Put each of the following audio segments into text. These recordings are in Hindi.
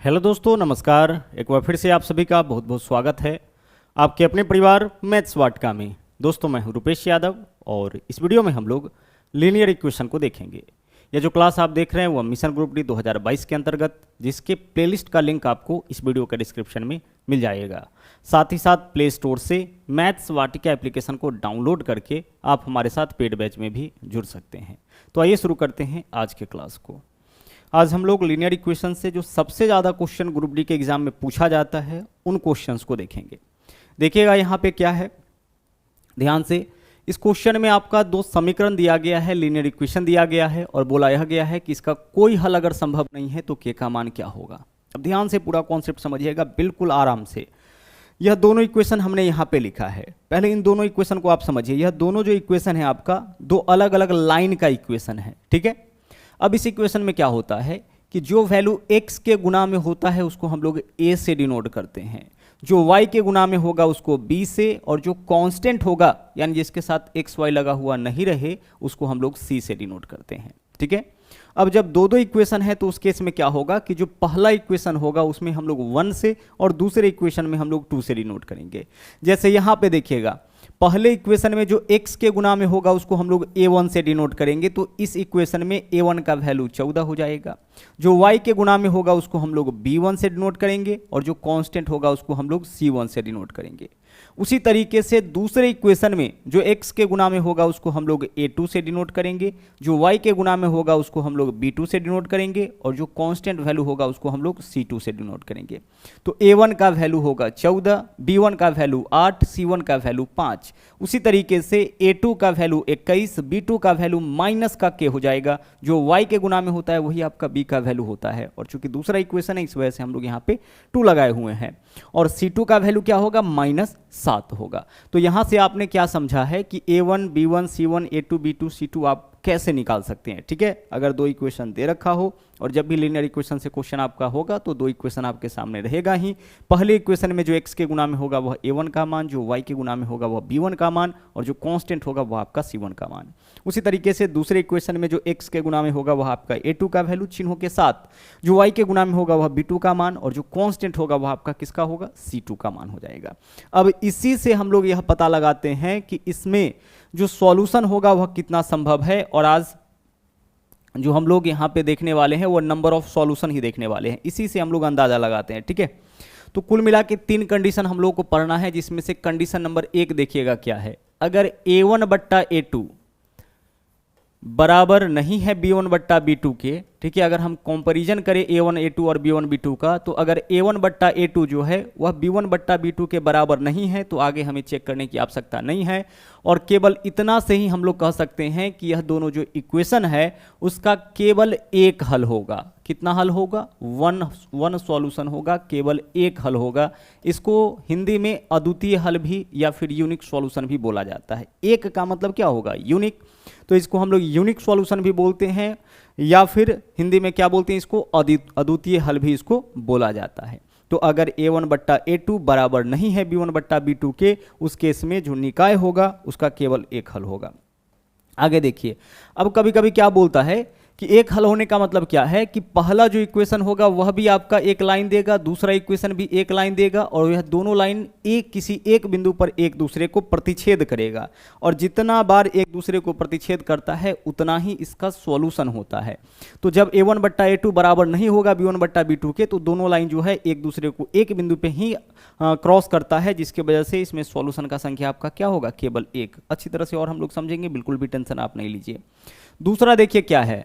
हेलो दोस्तों, नमस्कार। एक बार फिर से आप सभी का बहुत बहुत स्वागत है आपके अपने परिवार मैथ्स वाटिका में। दोस्तों, मैं हूं रुपेश यादव और इस वीडियो में हम लोग लीनियर इक्वेशन को देखेंगे। यह जो क्लास आप देख रहे हैं वह मिशन ग्रुप डी 2022 के अंतर्गत, जिसके प्लेलिस्ट का लिंक आपको इस वीडियो के डिस्क्रिप्शन में मिल जाएगा। साथ ही साथ प्ले स्टोर से मैथ्स वाटिका एप्लीकेशन को डाउनलोड करके आप हमारे साथ पेड बैच में भी जुड़ सकते हैं। तो आइए शुरू करते हैं आज के क्लास को। आज हम लोग लीनियर इक्वेशन से जो सबसे ज़्यादा क्वेश्चन ग्रुप डी के एग्जाम में पूछा जाता है उन क्वेश्चंस को देखेंगे। देखिएगा यहाँ पे क्या है, ध्यान से। इस क्वेश्चन में आपका दो समीकरण दिया गया है, लीनियर इक्वेशन दिया गया है और बोला यह गया है कि इसका कोई हल अगर संभव नहीं है तो के का मान क्या होगा। अब ध्यान से पूरा कॉन्सेप्ट समझिएगा, बिल्कुल आराम से। यह दोनों इक्वेशन हमने यहाँ पे लिखा है। पहले इन दोनों इक्वेशन को आप समझिए। यह दोनों जो इक्वेशन है आपका दो अलग अलग लाइन का इक्वेशन है, ठीक है। अब इस इक्वेशन में क्या होता है कि जो वैल्यू x के गुना में होता है उसको हम लोग a से डिनोट करते हैं, जो y के गुना में होगा उसको b से, और जो कांस्टेंट होगा यानी जिसके साथ x y लगा हुआ नहीं रहे उसको हम लोग c से डिनोट करते हैं, ठीक है। अब जब दो दो इक्वेशन है तो उस केस में क्या होगा कि जो पहला इक्वेशन होगा उसमें हम लोग 1 से और दूसरे इक्वेशन में हम लोग 2 से डिनोट करेंगे। जैसे यहाँ पे देखिएगा, पहले इक्वेशन में जो x के गुना में होगा उसको हम लोग a1 से डिनोट करेंगे, तो इस इक्वेशन में a1 का वैल्यू 14 हो जाएगा। जो y के गुना में होगा उसको हम लोग b1 से डिनोट करेंगे और जो कांस्टेंट होगा उसको हम लोग c1 से डिनोट करेंगे। उसी तरीके से दूसरे इक्वेशन में जो x के गुना में होगा उसको हम लोग a2 से डिनोट करेंगे, जो y के गुना में होगा उसको हम लोग b2 से डिनोट करेंगे और जो कांस्टेंट वैल्यू होगा उसको हम लोग c2 से डिनोट करेंगे। तो a1 का वैल्यू होगा 14, b1 का वैल्यू 8, c1 का वैल्यू 5। उसी तरीके से a2 का वैल्यू 21, b2 का वैल्यू माइनस का k हो जाएगा। जो y के गुना में होता है वही आपका b का वैल्यू होता है, और चूंकि दूसरा इक्वेशन है इस वजह से हम लोग यहाँ पे 2 लगाए हुए हैं। और c2 का वैल्यू क्या होगा, -7 होगा। तो यहां से आपने क्या समझा है कि a1, b1, c1, a2, b2, c2 आप कैसे निकाल सकते हैं, ठीक है। अगर दो इक्वेशन दे रखा हो और जब भी लीनियर इक्वेशन से क्वेश्चन आपका होगा तो दो इक्वेशन आपके सामने रहेगा ही। पहले इक्वेशन में जो x के गुना में होगा वह a1 का मान, जो y के गुना में होगा वह b1 का मान, और जो कांस्टेंट होगा वह आपका c1 का मान। उसी तरीके से दूसरे इक्वेशन में जो x के गुना में होगा वह आपका a2 का वैल्यू चिन्हों के साथ, जो y के गुना में होगा वह b2 का मान, और जो कांस्टेंट होगा वह आपका किसका होगा, c2 का मान हो जाएगा। अब इसी से हम लोग यह पता लगाते हैं कि इसमें जो सॉल्यूशन होगा वह कितना संभव है। और आज जो हम लोग यहाँ पे देखने वाले हैं वो नंबर ऑफ सॉल्यूशन ही देखने वाले हैं, इसी से हम लोग अंदाजा लगाते हैं, ठीक है। तो कुल मिला के 3 कंडीशन हम लोग को पढ़ना है, जिसमें से कंडीशन नंबर 1 देखिएगा क्या है। अगर a1 बट्टा a2 बराबर नहीं है b1 बट्टा b2 के, ठीक है। अगर हम कंपैरिजन करें a1 a2 और b1 b2 का, तो अगर a1 बट्टा a2 जो है वह b1 बट्टा b2 के बराबर नहीं है तो आगे हमें चेक करने की आवश्यकता नहीं है। और केवल इतना से ही हम लोग कह सकते हैं कि यह दोनों जो इक्वेशन है उसका केवल एक हल होगा। कितना हल होगा, वन सॉल्यूशन होगा, केवल एक हल होगा। इसको हिंदी में अद्वितीय हल भी या फिर यूनिक सॉल्यूशन भी बोला जाता है। एक का मतलब क्या होगा, यूनिक, तो इसको हम लोग यूनिक सॉल्यूशन भी बोलते हैं, या फिर हिंदी में क्या बोलते हैं, इसको अद्वितीय हल भी इसको बोला जाता है। तो अगर a1 बट्टा a2 बराबर नहीं है b1 बट्टा b2 के, उस केस में जो निकाय होगा उसका केवल एक हल होगा। आगे देखिए, अब कभी कभी क्या बोलता है कि एक हल होने का मतलब क्या है कि पहला जो इक्वेशन होगा वह भी आपका एक लाइन देगा, दूसरा इक्वेशन भी एक लाइन देगा, और यह दोनों लाइन किसी एक बिंदु पर एक दूसरे को प्रतिच्छेद करेगा, और जितना बार एक दूसरे को प्रतिच्छेद करता है उतना ही इसका सॉल्यूशन होता है। तो जब a1 बट्टा a2 बराबर नहीं होगा b1 बट्टा b2 के, तो दोनों लाइन जो है एक दूसरे को एक बिंदु पे ही क्रॉस करता है, जिसकी वजह से इसमें सॉल्यूशन का संख्या आपका क्या होगा, केवल एक। अच्छी तरह से और हम लोग समझेंगे, बिल्कुल भी टेंशन आप नहीं लीजिए। दूसरा देखिए क्या है,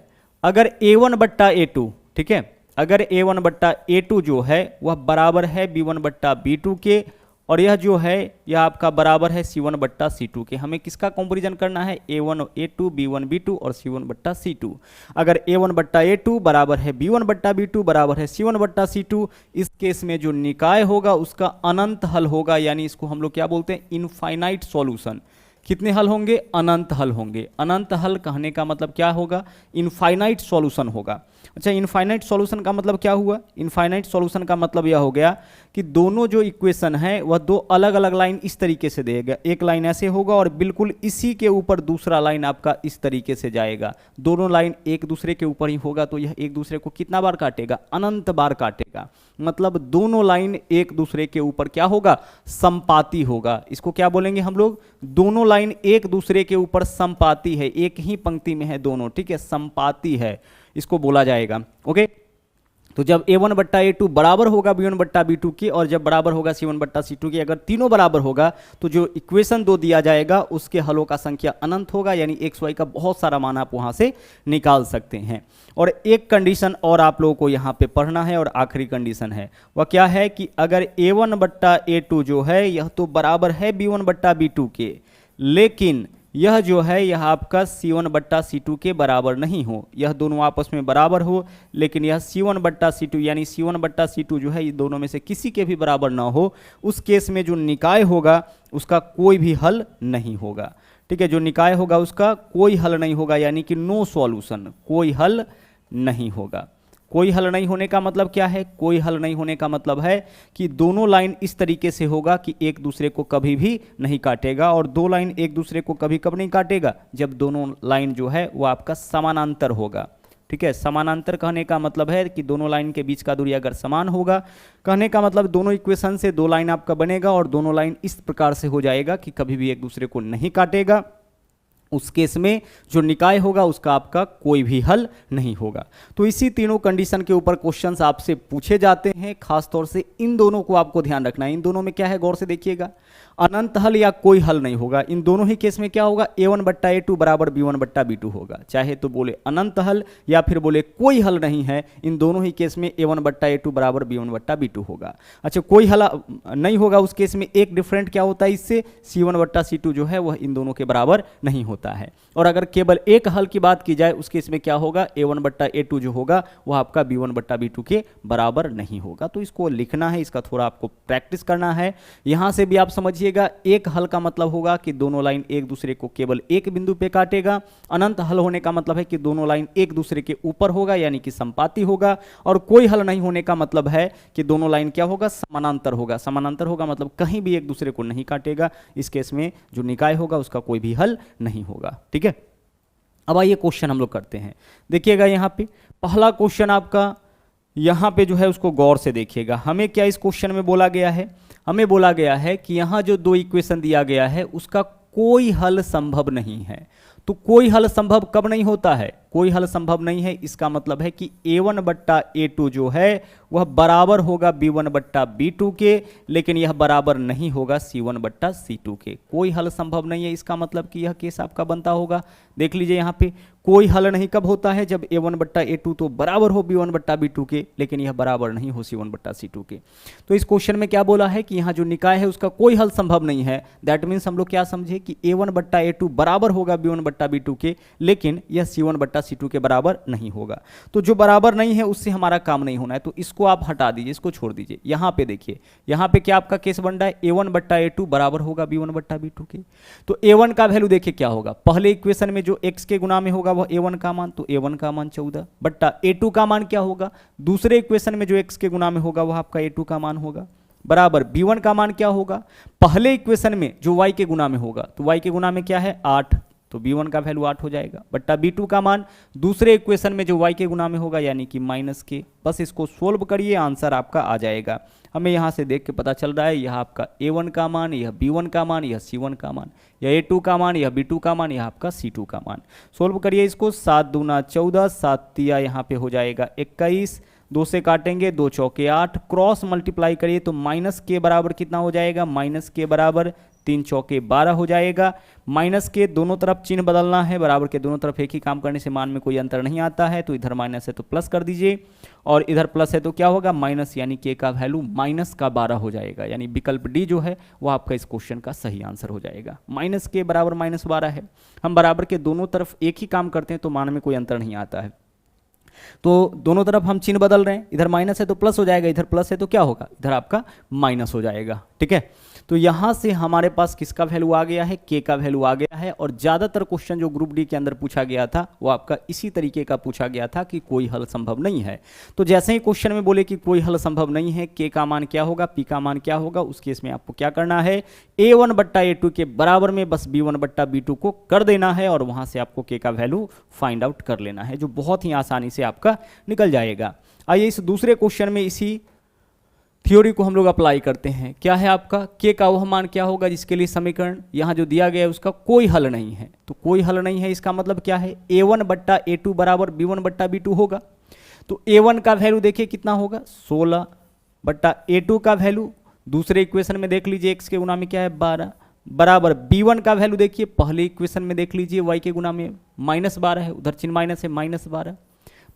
अगर a1 बट्टा a2, ठीक है, अगर a1 बट्टा a2 जो है वह बराबर है b1 बट्टा b2 के, और यह जो है यह आपका बराबर है c1 बट्टा c2 के। हमें किसका कंपैरिजन करना है, a1 a2 b1 b2 और c1 बट्टा c2। अगर a1 बट्टा a2 बराबर है b1 बट्टा b2 बराबर है c1 बट्टा c2, इस केस में जो निकाय होगा उसका अनंत हल होगा, यानी इसको हम लोग क्या बोलते हैं, इनफाइनाइट सॉल्यूशन। कितने हल होंगे, अनंत हल होंगे। अनंत हल कहने का मतलब क्या होगा, इनफाइनाइट सॉल्यूशन होगा। अच्छा, इनफाइनाइट सॉल्यूशन का मतलब क्या हुआ? इनफाइनाइट सॉल्यूशन का मतलब यह हो गया कि दोनों जो इक्वेशन है वह दो अलग अलग लाइन इस तरीके से देगा, एक लाइन ऐसे होगा और बिल्कुल इसी के ऊपर दूसरा लाइन आपका इस तरीके से जाएगा। दोनों लाइन एक दूसरे के ऊपर ही होगा तो यह एक दूसरे को कितना बार काटेगा? अनंत बार काटेगा। मतलब दोनों लाइन एक दूसरे के ऊपर क्या होगा? समपाती होगा। इसको क्या बोलेंगे हम लोग? दोनों लाइन एक दूसरे के ऊपर समपाती है, एक ही पंक्ति में है दोनों, ठीक है, समपाती है, इसको बोला जाएगा। ओके, तो जब a1 बट्टा a2 बराबर होगा b1 बट्टा b2 के, और जब बराबर होगा c1 बट्टा c2 के, अगर तीनों बराबर होगा तो जो इक्वेशन दो दिया जाएगा उसके हलों का संख्या अनंत होगा, यानी एक्स वाई का बहुत सारा मान आप वहां से निकाल सकते हैं। और एक कंडीशन और आप लोगों को यहाँ पे पढ़ना है, और आखिरी कंडीशन है वह क्या है कि अगर a1 बट्टा a2 जो है यह तो बराबर है b1 बट्टा b2 के, लेकिन यह जो है यह आपका C1 बट्टा C2 के बराबर नहीं हो, यह दोनों आपस में बराबर हो लेकिन यह C1 बट्टा C2 यानी C1 बट्टा C2 जो है ये दोनों में से किसी के भी बराबर ना हो, उस केस में जो निकाय होगा उसका कोई भी हल नहीं होगा। ठीक है, जो निकाय होगा उसका कोई हल नहीं होगा, यानी कि नो सॉल्यूशन, कोई हल नहीं होगा। कोई हल नहीं होने का मतलब क्या है? कोई हल नहीं होने का मतलब है कि दोनों लाइन इस तरीके से होगा कि एक दूसरे को कभी भी नहीं काटेगा, और दो लाइन एक दूसरे को कभी कब नहीं काटेगा? जब दोनों लाइन जो है वो आपका समानांतर होगा। ठीक है, समानांतर कहने का मतलब है कि दोनों लाइन के बीच का दूरी अगर समान होगा, कहने का मतलब दोनों इक्वेशन से दो लाइन आपका बनेगा और दोनों लाइन इस प्रकार से हो जाएगा कि कभी भी एक दूसरे को नहीं काटेगा। उस केस में जो निकाय होगा उसका आपका कोई भी हल नहीं होगा। तो इसी तीनों कंडीशन के ऊपर क्वेश्चंस आपसे पूछे जाते हैं, खासतौर से इन दोनों को आपको ध्यान रखना है। इन दोनों में क्या है गौर से देखिएगा, अनंत हल या कोई हल नहीं होगा। इन दोनों ही केस में क्या होगा? a1 बट्टा a2 बराबर b1 बट्टा b2 होगा। चाहे तो बोले अनंत हल या फिर बोले कोई हल नहीं है, इन दोनों ही केस में a1 बट्टा a2 बराबर b1 बट्टा b2 होगा। अच्छा, कोई हल नहीं होगा उस केस में एक डिफरेंट क्या होता है इससे? c1 बट्टा c2 जो है वह इन दोनों के बराबर नहीं होता है। और अगर केवल एक हल की बात की जाए उस केस में क्या होगा? a1 बट्टा a2 जो होगा वह आपका b1 बट्टा b2 के बराबर नहीं होगा। तो इसको लिखना है, इसका थोड़ा आपको प्रैक्टिस करना है। यहां से भी आप समझिए, एक हल का मतलब होगा कि दोनों लाइन एक दूसरे को केवल एक बिंदु पे काटेगा। अनंत हल होने का मतलब है कि दोनों लाइन एक दूसरे के ऊपर होगा, यानी कि समपाती होगा। और कोई हल नहीं होने का मतलब है कि दोनों लाइन क्या होगा? समानांतर होगा। समानांतर होगा मतलब कहीं भी एक दूसरे को नहीं काटेगा। इस केस में जो निकाय होगा उसका कोई भी हल नहीं होगा। ठीक है, अब आइए क्वेश्चन हम लोग करते हैं। देखिएगा यहाँ पे पहला क्वेश्चन आपका यहाँ पे जो है उसको गौर से देखिएगा। हमें क्या इस क्वेश्चन में बोला गया है? हमें बोला गया है कि यहाँ जो दो इक्वेशन दिया गया है उसका कोई हल संभव नहीं है। तो कोई हल संभव कब नहीं होता है? कोई हल संभव नहीं है, इसका मतलब है कि a1 बट्टा a2 जो है वह बराबर होगा b1 बट्टा b2 के, लेकिन यह बराबर नहीं होगा c1 बट्टा c2 के। कोई हल संभव नहीं है, इसका मतलब कि यह केस आपका बनता होगा। देख लीजिए यहाँ पे कोई हल नहीं कब होता है? जब a1 बट्टा a2 तो बराबर हो b1 बट्टा b2 के, लेकिन यह बराबर नहीं हो c1 बट्टा c2 के। तो इस क्वेश्चन में क्या बोला है कि यहाँ जो निकाय है उसका कोई हल संभव नहीं है। दैट मीन्स हम लोग क्या समझे कि a1 बट्टा a2 बराबर होगा b1 बट्टा b2 के, लेकिन यह c1 बट्टा c2 के बराबर नहीं होगा। तो जो बराबर नहीं है उससे हमारा काम नहीं होना है, तो इसको आप हटा दीजिए, इसको छोड़ दीजिए। यहाँ पे देखिए, यहाँ पे क्या आपका केस बन रहा है? a1 बट्टा a2 बराबर होगा b1 बट्टा b2 के। तो a1 का वैल्यू देखिए क्या होगा? पहले इक्वेशन में जो x के गुना में होगा वह a1 का मान, तो a1 का मान 14 बट्टा a2 का मान क्या होगा? दूसरे इक्वेशन में जो x के गुना में होगा वह आपका a2 का मान होगा, बराबर b1 का मान क्या होगा? पहले इक्वेशन में जो y के गुना में होगा, तो y के गुना में क्या है? 8, तो b1 का वैल्यू 8 हो जाएगा, बट्टा b2 का मान दूसरे इक्वेशन में जो y के गुना में होगा यानी कि माइनस के। बस इसको सोल्व करिए, आंसर आपका आ जाएगा। हमें यहाँ से देख के पता चल रहा है यह आपका a1 का मान, यह b1 का मान, यह c1 का मान, यह a2 का मान, यह b2 का मान, यह आपका c2 का मान। सोल्व करिए इसको, 7 दूना 14, 7 तिया यहाँ पे हो जाएगा 21, 2 से काटेंगे 2 चौके 8, क्रॉस मल्टीप्लाई करिए तो माइनस के बराबर कितना हो जाएगा? माइनस के बराबर 3 चौके 12 हो जाएगा। माइनस के दोनों तरफ चिन्ह बदलना है, बराबर के दोनों तरफ एक ही काम करने से मान में कोई अंतर नहीं आता है। तो इधर माइनस है तो प्लस कर दीजिए, और इधर प्लस है तो क्या होगा? माइनस, यानी के का वैल्यू माइनस का 12 हो जाएगा। यानी विकल्प डी जो है वो आपका इस क्वेश्चन का सही आंसर हो जाएगा। माइनस के बराबर माइनस 12 है। हम बराबर के दोनों तरफ एक ही काम करते हैं तो मान में कोई अंतर नहीं आता है। तो दोनों तरफ हम चिन्ह बदल रहे हैं, इधर माइनस है तो प्लस हो जाएगा, इधर प्लस है तो क्या होगा? इधर आपका माइनस हो जाएगा। ठीक है, तो यहाँ से हमारे पास किसका वैल्यू आ गया है, के का वैल्यू आ गया है। और ज़्यादातर क्वेश्चन जो ग्रुप डी के अंदर पूछा गया था वो आपका इसी तरीके का पूछा गया था कि कोई हल संभव नहीं है। तो जैसे ही क्वेश्चन में बोले कि कोई हल संभव नहीं है, के का मान क्या होगा, पी का मान क्या होगा, उस केस में आपको क्या करना है, a1/a2 के बराबर में बस b1/b2 को कर देना है और वहाँ से आपको के का वैल्यू फाइंड आउट कर लेना है, जो बहुत ही आसानी से आपका निकल जाएगा। आइए इस दूसरे क्वेश्चन में इसी थ्योरी को हम लोग अप्लाई करते हैं। क्या है आपका, के का वह मान क्या होगा जिसके लिए समीकरण यहाँ जो दिया गया है उसका कोई हल नहीं है। तो कोई हल नहीं है इसका मतलब क्या है, a1/a2 बराबर b1/b2 होगा। तो a1 का वैल्यू देखिए कितना होगा, 16/a2 का वैल्यू दूसरे इक्वेशन में देख लीजिए x के गुना में क्या है 12, बराबर b1 का वैल्यू देखिए पहले इक्वेशन में देख लीजिए y के गुना में -12 है, उधर चिन्ह माइनस है -12,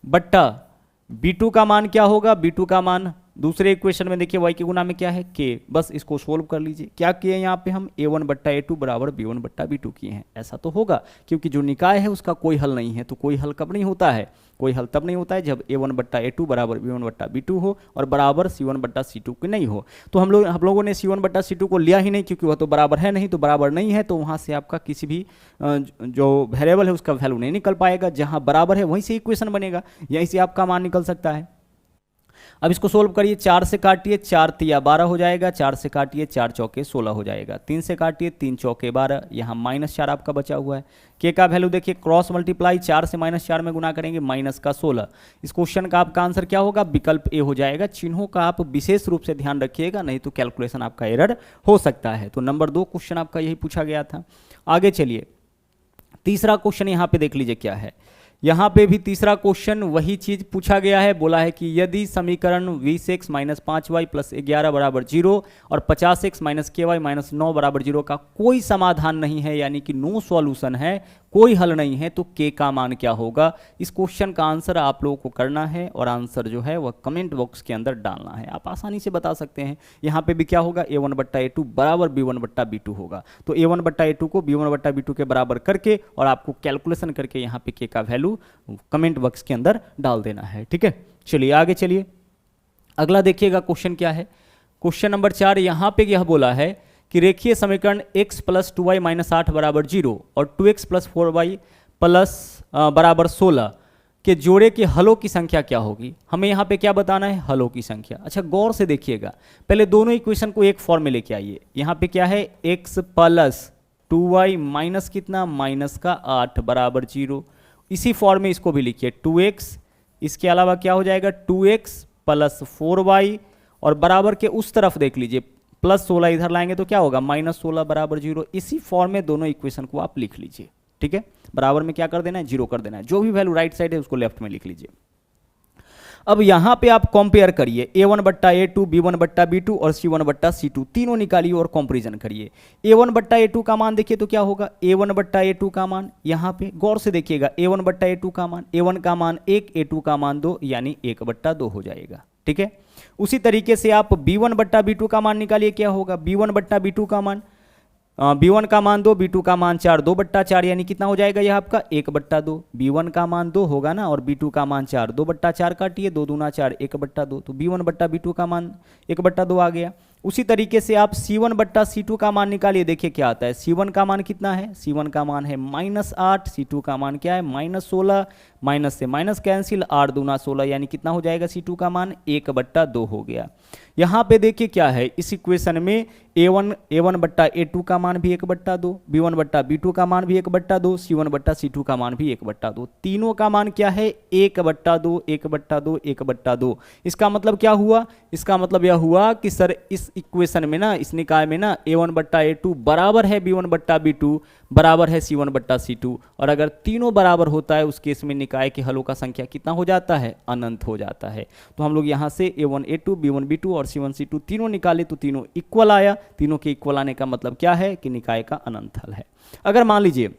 बट्टा b2 का मान क्या होगा, b2 का मान दूसरे इक्वेशन में देखिए y के गुना में क्या है k। बस इसको सोल्व कर लीजिए। क्या किए यहाँ पे हम a1/a2 बराबर b1/b2 किए हैं। ऐसा तो होगा क्योंकि जो निकाय है उसका कोई हल नहीं है। तो कोई हल कब नहीं होता है, कोई हल तब नहीं होता है जब a1/a2 बराबर b1/b2 हो और बराबर c1/c2 के नहीं हो। तो हम लोगों ने c1/c2 को लिया ही नहीं क्योंकि वह तो बराबर है नहीं, तो बराबर नहीं है तो वहाँ से आपका किसी भी जो वेरिएबल है उसका वैल्यू नहीं निकल पाएगा। जहाँ बराबर है वहीं से इक्वेशन बनेगा, यहीं से आपका मान निकल सकता है। अब इसको सोल्व करिए, 4 से काटिए 4 तिया 12 हो जाएगा, 4 से काटिए 4 चौके 16 हो जाएगा, 3 से काटिए 3 चौके 12, यहाँ -4 आपका बचा हुआ है। के का वैल्यू देखिए क्रॉस मल्टीप्लाई 4 से -4 में गुना करेंगे -16। इस क्वेश्चन का आपका आंसर क्या होगा, विकल्प ए हो जाएगा। चिन्हों का आप विशेष रूप से ध्यान रखिएगा, नहीं तो कैलकुलेशन आपका एरर हो सकता है। तो नंबर 2 क्वेश्चन आपका यही पूछा गया था। आगे चलिए तीसरा क्वेश्चन यहाँ पे देख लीजिए क्या है। यहाँ पे भी तीसरा क्वेश्चन वही चीज पूछा गया है। बोला है कि यदि समीकरण 20x - 5y + 11 बराबर 0 और 50x - ky - 9 बराबर 0 का कोई समाधान नहीं है, यानी कि नो सॉल्यूशन है, कोई हल नहीं है, तो के का मान क्या होगा। इस क्वेश्चन का आंसर आप लोगों को करना है और आंसर जो है वह कमेंट बॉक्स के अंदर डालना है। आप आसानी से बता सकते हैं। यहाँ पे भी क्या होगा, a1/a2 बराबर b1/b2 होगा। तो a1/a2 को b1/b2 के बराबर करके और आपको कैलकुलेशन करके यहाँ पे के का वैल्यू कमेंट बॉक्स के अंदर डाल देना है। ठीक है, चलिए आगे चलिए। अगला देखिएगा क्वेश्चन क्या है। क्वेश्चन नंबर 4 यहाँ पे यह बोला है कि रेखीय समीकरण x + 2y - 8 बराबर 0 और 2x + 4y बराबर 16 के जोड़े के हलों की संख्या क्या होगी। हमें यहाँ पे क्या बताना है, हलों की संख्या। अच्छा गौर से देखिएगा, पहले दोनों इक्वेशन को एक फॉर्म में लेके आइए। यहाँ पे क्या है, x + 2y माइनस कितना, -8 बराबर 0। इसी फॉर्म में इसको भी लिखिए 2x, इसके अलावा क्या हो जाएगा 2x + 4y और बराबर के उस तरफ देख लीजिए +16 इधर लाएंगे तो क्या होगा -16 बराबर 0। इसी फॉर्म में दोनों इक्वेशन को आप लिख लीजिए। ठीक है, बराबर में क्या कर देना है, 0 कर देना है। जो भी वैल्यू राइट साइड है उसको लेफ्ट में लिख लीजिए। अब यहां पे आप कंपेयर करिए a1/a2 b1/b2 और c1/c2 तीनों निकालिए और कंपैरिजन करिए। a1/a2 का मान देखिए तो क्या होगा, a1/a2 का मान यहां पे गौर से देखिएगा, a1/a2 का मान, a1 का मान 1, a2 का मान 2 यानी 1/2 हो जाएगा। ठीक है, उसी तरीके से आप b1/b2 का मान निकालिए, क्या होगा b1/b2 का मान, b1 का मान 2, b2 का मान 4, 2/4 यानी कितना हो जाएगा यह आपका 1/2। b1 का मान 2 होगा ना और b2 का मान 4, 2/4 काटिए, 2 दूना 4, 1/2। तो b1/b2 का मान 1/2 आ गया। उसी तरीके से आप c1/c2 का मान निकालिए, देखिए क्या आता है। c1 का मान कितना है, c1 का मान है -8, c2 का मान क्या है -16, माइनस से माइनस कैंसिल, 8 दूना 16 यानी कितना हो जाएगा, c2 का मान 1/2 हो गया। यहाँ पे देखिए क्या है, इस इक्वेशन में a1/a2 का मान भी 1/2, b1/b2 का मान भी 1/2, c1/c2 का मान भी 1/2। तीनों का मान क्या है 1/2, 1/2, 1/2। इसका मतलब क्या हुआ, इसका मतलब यह हुआ कि सर इस इक्वेशन में ना, इस निकाय में ना a1/a2 बराबर है b1/b2 बराबर है c1/c2, और अगर तीनों बराबर होता है उस केस में निकाय के हलों का संख्या कितना हो जाता है, अनंत हो जाता है। तो हम लोग यहाँ से a1a2 b1b2 और c1c2 तीनों निकाले तो तीनों इक्वल आया। तीनों के इक्वल आने का मतलब क्या है कि निकाय का अनंत हल है। अगर मान लीजिए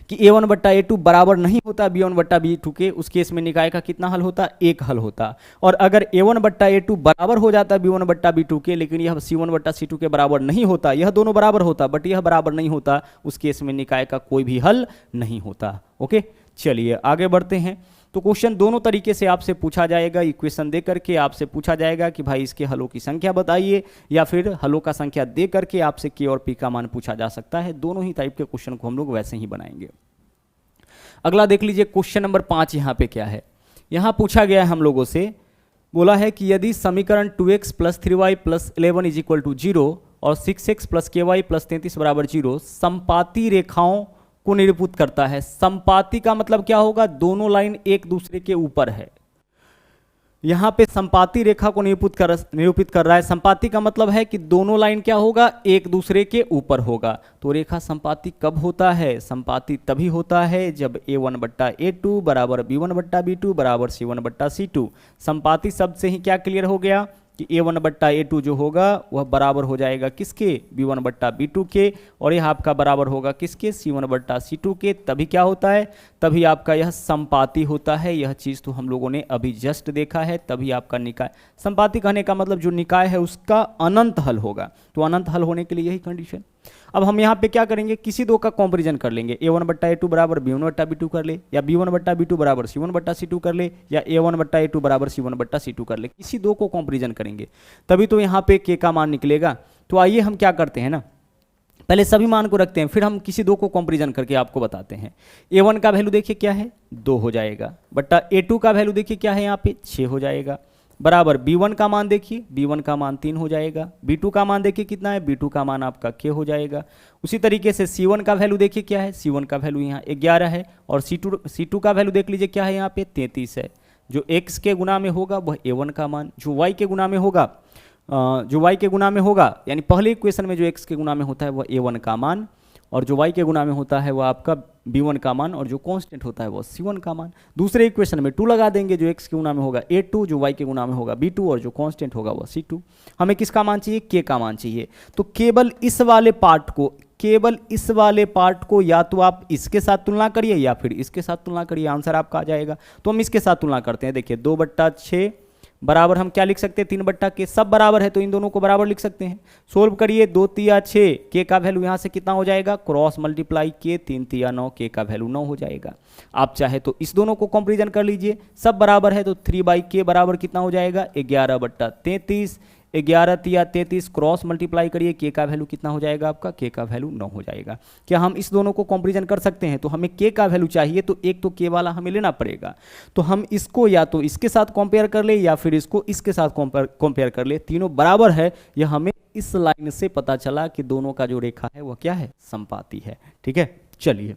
कि a1/a2 बराबर नहीं होता b1/b2 के, उस केस में निकाय का कितना हल होता, एक हल होता। और अगर a1/a2 बराबर हो जाता b1/b2 के, लेकिन यह c1/c2 के बराबर नहीं होता, यह दोनों बराबर होता बट यह बराबर नहीं होता, उस केस में निकाय का कोई भी हल नहीं होता। ओके, चलिए आगे बढ़ते हैं। तो क्वेश्चन दोनों तरीके से आपसे पूछा जाएगा, इक्वेशन दे करके आपसे पूछा जाएगा कि भाई इसके हलों की संख्या बताइए, या फिर हलों का संख्या दे करके आपसे के और पी का मान पूछा जा सकता है। दोनों ही टाइप के क्वेश्चन को हम लोग वैसे ही बनाएंगे। अगला देख लीजिए क्वेश्चन नंबर 5 यहाँ पे क्या है। यहाँ पूछा गया है हम लोगों से, बोला है कि यदि समीकरण 2x + 3y + 11 = 0 और 6x + ky + 33 = 0 समपाती रेखाओं को निरूपित करता है। समपाती का मतलब क्या होगा, दोनों लाइन एक दूसरे के ऊपर है। यहां पे समपाती रेखा को निरूपित कर रहा है। समपाती का मतलब है कि दोनों लाइन क्या होगा, एक दूसरे के ऊपर होगा। तो रेखा समपाती कब होता है, समपाती तभी होता है जब a1/a2 = b1/b2 = c1/c2। समपाती शब्द से ही क्या क्लियर हो गया कि a1/a2 जो होगा वह बराबर हो जाएगा किसके, b1/b2 के, और यह आपका बराबर होगा किसके, c1/c2 के। तभी क्या होता है, तभी आपका यह समपाती होता है। यह चीज़ तो हम लोगों ने अभी जस्ट देखा है। तभी आपका निकाय, समपाती कहने का मतलब जो निकाय है उसका अनंत हल होगा। तो अनंत हल होने के लिए यही कंडीशन। अब हम यहाँ पे क्या करेंगे, किसी दो का कंपैरिजन कर लेंगे। a1/a2 = b1/b2 कर ले, या b1/b2 = c1/c2 कर ले, या a1/a2 = c1/c2 कर ले। किसी दो को कंपैरिजन करेंगे तभी तो यहाँ पे k का मान निकलेगा। तो आइए हम क्या करते हैं ना, पहले सभी मान को रखते हैं, फिर हम किसी दो को कंपैरिजन करके आपको बताते हैं। a1 का वैल्यू देखिए क्या है, 2 हो जाएगा, बट्टा a2 का वैल्यू देखिए क्या है यहाँ पे, 6 हो जाएगा, बराबर b1 का मान देखिए, b1 का मान 3 हो जाएगा, b2 का मान देखिए कितना है, b2 का मान आपका k हो जाएगा। उसी तरीके से c1 का वैल्यू देखिए क्या है, c1 का वैल्यू यहाँ 11 है, और c2 का वैल्यू देख लीजिए क्या है यहाँ पे, 33 है। जो x के गुना में होगा वह a1 का मान, जो y के गुना में होगा यानी पहले इक्वेशन में जो x के गुना में होता है वह a1 का मान, और जो y के गुना में होता है वह आपका b1 का मान, और जो कांस्टेंट होता है वह c1 का मान। दूसरे इक्वेशन में 2 लगा देंगे, जो x के गुना में होगा a2, जो y के गुना में होगा b2, और जो कांस्टेंट होगा वह c2। हमें किसका मान चाहिए, k का मान चाहिए। तो केवल इस वाले पार्ट को या तो आप इसके साथ तुलना करिए या फिर इसके साथ तुलना करिए, आंसर आपका आ जाएगा। तो हम इसके साथ तुलना करते हैं। देखिए 2/6 बराबर हम क्या लिख सकते हैं, 3/k, सब बराबर है तो इन दोनों को बराबर लिख सकते हैं। सोल्व करिए, 2 तिया 6, k का वैल्यू यहाँ से कितना हो जाएगा, क्रॉस मल्टीप्लाई k, 3 तिया 9, k का वैल्यू 9 हो जाएगा। आप चाहे तो इस दोनों को कंपैरिजन कर लीजिए, सब बराबर है तो 3/k बराबर कितना हो जाएगा, 11/33, 11 तिया 33, क्रॉस मल्टीप्लाई करिए, k का वैल्यू कितना हो जाएगा आपका, k का वैल्यू 9 हो जाएगा। क्या हम इस दोनों को कंपैरिजन कर सकते हैं, तो हमें k का वैल्यू चाहिए तो एक तो k वाला हमें लेना पड़ेगा। तो हम इसको या तो इसके साथ कंपेयर कर ले या फिर इसको इसके साथ कंपेयर कर ले, तीनों बराबर है। यह हमें इस लाइन से पता चला कि दोनों का जो रेखा है वह क्या है, समपाती है। ठीक है, चलिए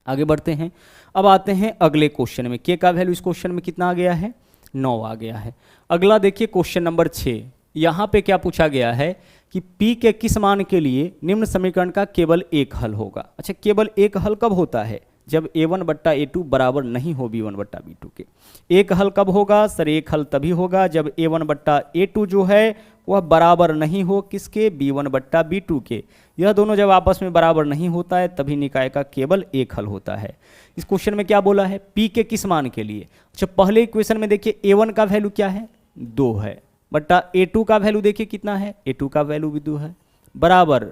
आगे बढ़ते हैं। अब आते हैं अगले क्वेश्चन में। k का वैल्यू इस क्वेश्चन में कितना आ गया है, 9 आ गया है। अगला देखिए क्वेश्चन नंबर 6। यहाँ पे क्या पूछा गया है कि p के किस मान के लिए निम्न समीकरण का केवल एक हल होगा। अच्छा, केवल एक हल कब होता है, जब a1/a2 बराबर नहीं हो b1/b2 के। एक हल कब होगा सर, एक हल तभी होगा जब a1/a2 जो है वह बराबर नहीं हो किसके, b1/b2 के। यह दोनों जब आपस में बराबर नहीं होता है तभी निकाय का केवल एक हल होता है। इस क्वेश्चन में क्या बोला है, p के किस मान के लिए। अच्छा, पहले इक्वेशन में देखिए a1 का वैल्यू क्या है, 2 है, बट्टा a2 का वैल्यू देखिए कितना है, a2 का वैल्यू भी 2 है, बराबर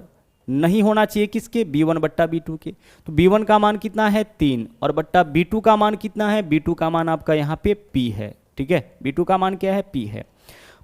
नहीं होना चाहिए किसके, b1/b2 के। तो b1 का मान कितना है, 3, और बट्टा b2 का मान कितना है, b2 का मान आपका यहाँ पे p है। ठीक है, b2 का मान क्या है, p है।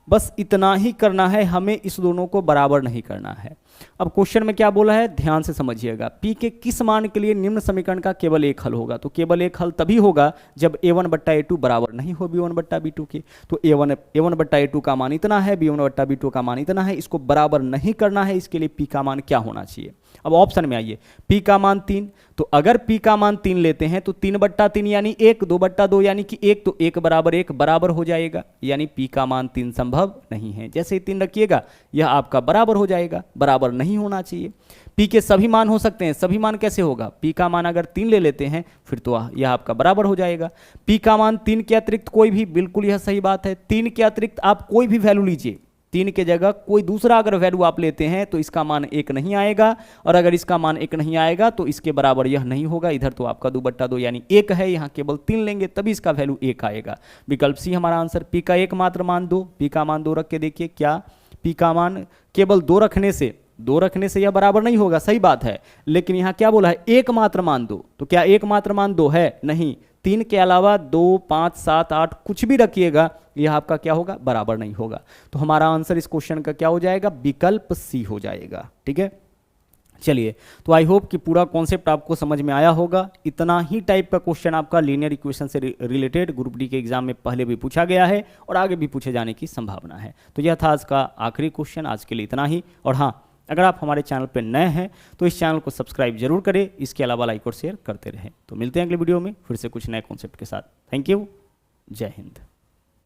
बस इतना ही करना है, हमें इस दोनों को बराबर नहीं करना है। अब क्वेश्चन में क्या बोला है, ध्यान से समझिएगा। p के किस मान के लिए निम्न समीकरण का केवल एक हल होगा। तो केवल एक हल तभी होगा जब a1/a2 बराबर नहीं हो b1/b2 के। तो a1/a2 का मान इतना है, b1/b2 का मान इतना है, इसको बराबर नहीं करना है। इसके लिए p का मान क्या होना चाहिए। अब ऑप्शन में आइए, p का मान 3, तो अगर p का मान 3 लेते हैं तो 3/3 यानी 1, 2/2 यानी कि 1, तो 1 बराबर 1 बराबर हो जाएगा, यानी p का मान 3 संभव नहीं है। जैसे ही 3 रखिएगा यह आपका बराबर हो जाएगा, बराबर नहीं होना चाहिए। p के सभी मान हो सकते हैं, सभी मान कैसे होगा, p का मान अगर 3 ले लेते हैं फिर तो यह आपका बराबर हो जाएगा। p का मान 3 के अतिरिक्त कोई भी, बिल्कुल यह सही बात है, 3 के अतिरिक्त आप कोई भी वैल्यू लीजिए, 3 के जगह कोई दूसरा अगर वैल्यू आप लेते हैं तो इसका मान 1 नहीं आएगा, और अगर इसका मान 1 नहीं आएगा तो इसके बराबर यह नहीं होगा। इधर तो आपका 2/2 यानी 1 है, यहाँ केवल 3 लेंगे तभी इसका वैल्यू 1 आएगा। विकल्प सी हमारा आंसर। p का एकमात्र मान 2, p का मान 2 रख के देखिए, क्या p का मान केवल 2 रखने से यह बराबर नहीं होगा, सही बात है, लेकिन यहाँ क्या बोला है, एकमात्र मान 2। तो क्या एकमात्र मान 2 है, नहीं, 3 के अलावा 2, 5, 7, 8 कुछ भी रखिएगा, यह आपका क्या होगा, बराबर नहीं होगा। तो हमारा आंसर इस क्वेश्चन का क्या हो जाएगा, विकल्प सी हो जाएगा। ठीक है, चलिए, तो आई होप कि पूरा कॉन्सेप्ट आपको समझ में आया होगा। इतना ही टाइप का क्वेश्चन आपका लीनियर इक्वेशन से रिलेटेड ग्रुप डी के एग्जाम में पहले भी पूछा गया है और आगे भी पूछे जाने की संभावना है। तो यह था आज का आखिरी क्वेश्चन, आज के लिए इतना ही। और हाँ, अगर आप हमारे चैनल पर नए हैं तो इस चैनल को सब्सक्राइब जरूर करें, इसके अलावा लाइक और शेयर करते रहें। तो मिलते हैं अगले वीडियो में फिर से कुछ नए कॉन्सेप्ट के साथ। थैंक यू, जय हिंद।